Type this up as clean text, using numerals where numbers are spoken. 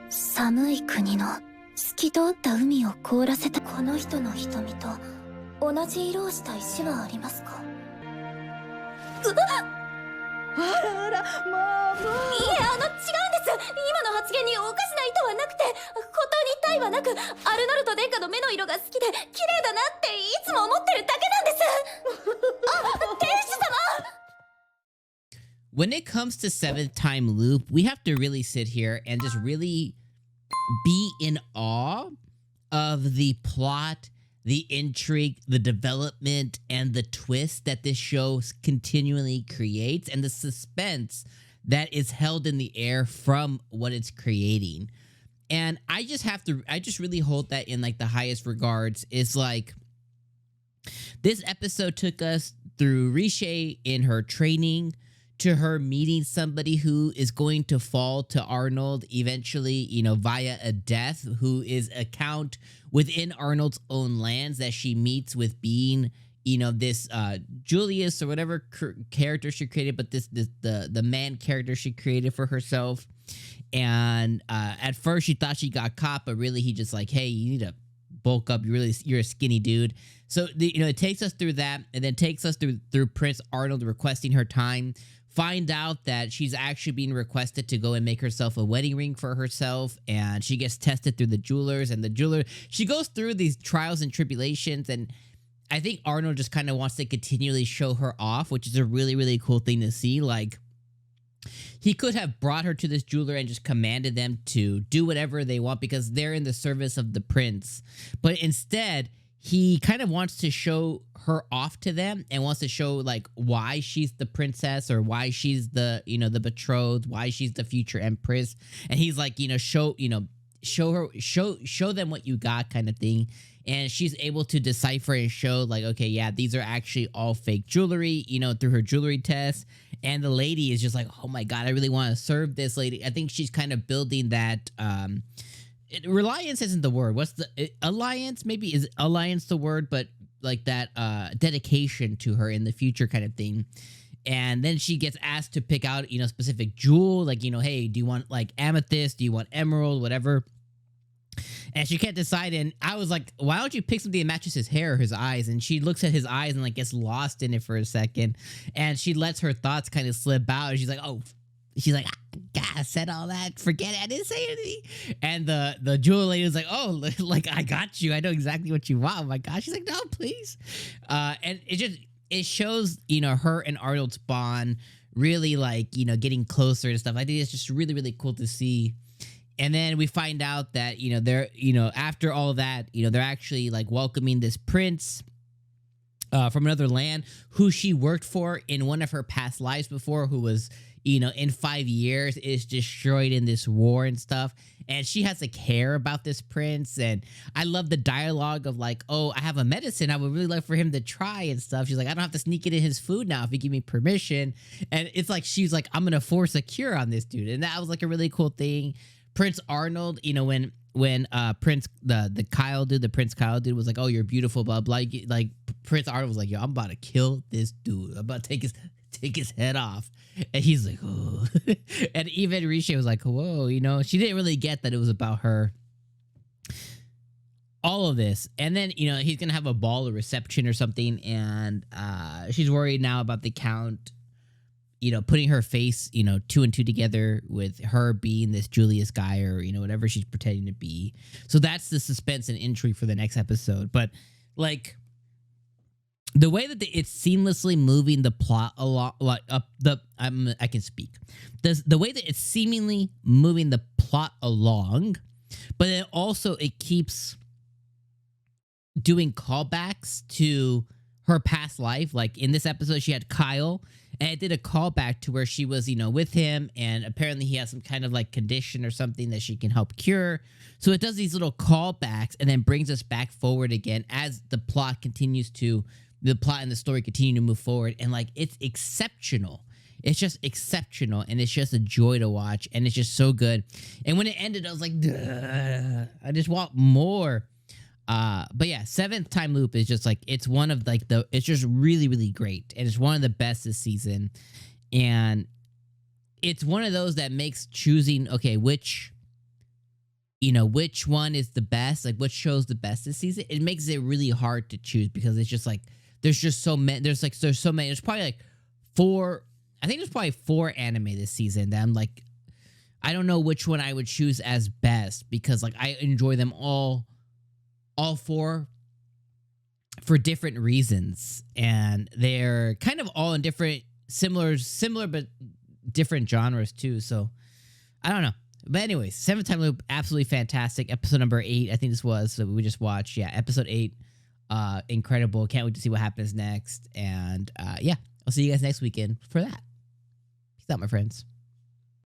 寒い国の透き通った海を凍らせたこの人の瞳と同じ色をした石はありますか？あらあら、まあまあ。いえ、違うんです。今の発言におかしな意図はなくて、本当に体はなく、アルノルト殿下の目の色が好きで綺麗だなっていつも思ってるだけなんです。あ、天使様。 When it comes to seventh time loop, we have to really sit here and just really be in awe of the plot, the intrigue, the development, and the twist that this show continually creates, and the suspense that is held in the air from what it's creating. And I just really hold that in like the highest regards. It's like this episode took us through Rishe in her training, to her meeting somebody who is going to fall to Arnold eventually, you know, via a death, who is a count within Arnold's own lands that she meets with being, you know, this Julius or whatever character she created, but the man character she created for herself. And at first she thought she got caught, but really he just like, hey, you need to bulk up. You're a skinny dude. So you know, it takes us through that, and then takes us through Prince Arnold requesting her time. Find out that she's actually being requested to go and make herself a wedding ring for herself, and she gets tested through the jewelers, and she goes through these trials and tribulations, and I think Arnold just kind of wants to continually show her off, which is a really, really cool thing to see. Like, he could have brought her to this jeweler and just commanded them to do whatever they want because they're in the service of the prince. But instead, he kind of wants to show her off to them and wants to show like why she's the princess, or why she's the, you know, the betrothed, why she's the future empress. And he's like, you know, show them what you got kind of thing. And she's able to decipher and show like, okay, yeah, these are actually all fake jewelry, you know, through her jewelry test. And the lady is just like, oh my God, I really want to serve this lady. I think she's kind of building that, reliance isn't the word. What's the alliance? Maybe is alliance the word, but like that dedication to her in the future kind of thing. And then she gets asked to pick out, you know, specific jewel, like, you know, hey, do you want like amethyst? Do you want emerald? Whatever. And she can't decide. And I was like, why don't you pick something that matches his hair or his eyes? And she looks at his eyes and like gets lost in it for a second. And she lets her thoughts kind of slip out. And she's like, oh, she's like, God, I said all that. Forget it. I didn't say anything. And the jewel lady was like, oh, like, I got you. I know exactly what you want. Oh my gosh. She's like, no, please. And it shows, you know, her and Arnold's bond really like, you know, getting closer and stuff. I think it's just really, really cool to see. And then we find out that, you know, they're, you know, after all that, you know, they're actually like welcoming this prince from another land who she worked for in one of her past lives before, who was, you know, in 5 years is destroyed in this war and stuff. And she has to care about this prince. And I love the dialogue of like, oh, I have a medicine I would really like for him to try and stuff. She's like, I don't have to sneak it in his food now if you give me permission. And it's like, she's like, I'm going to force a cure on this dude. And that was like a really cool thing. Prince Arnold, you know, when Prince the Prince Kyle dude was like, oh, you're beautiful, blah blah. Like Prince Arnold was like, yo, I'm about to kill this dude. I'm about to take his head off. And he's like, oh. And even Rishe was like, whoa, you know, she didn't really get that it was about her. All of this. And then, you know, he's gonna have a ball or reception or something, and she's worried now about the Count, you know, putting her face, you know, 2 and 2 together with her being this Julius guy, or, you know, whatever she's pretending to be. So that's the suspense and intrigue for the next episode. But like the way that it's seamlessly moving the plot along, like I can speak. The way that it's seemingly moving the plot along, but then also it keeps doing callbacks to her past life. Like in this episode, she had Kyle, and it did a callback to where she was, you know, with him, and apparently he has some kind of like condition or something that she can help cure. So it does these little callbacks and then brings us back forward again as the plot and the story continue to move forward. And like, it's exceptional. It's just exceptional, and it's just a joy to watch, and it's just so good. And when it ended, I was like, duh, I just want more. But yeah, seventh time loop is just like, it's one of like it's just really, really great. And it's one of the best this season. And it's one of those that makes choosing, okay, which you know, which one is the best, like what show's the best this season, it makes it really hard to choose because it's just like there's just so many. There's so many. There's probably like four. I think there's probably four anime this season that I'm like, I don't know which one I would choose as best because like I enjoy them all four for different reasons, and they're kind of all in different similar but different genres too. So I don't know. But anyways, Seventh Time Loop, absolutely fantastic. Episode number 8, I think this was, that we just watched. Yeah, episode 8, incredible. Can't wait to see what happens next. And yeah, I'll see you guys next weekend for that. Peace out, my friends.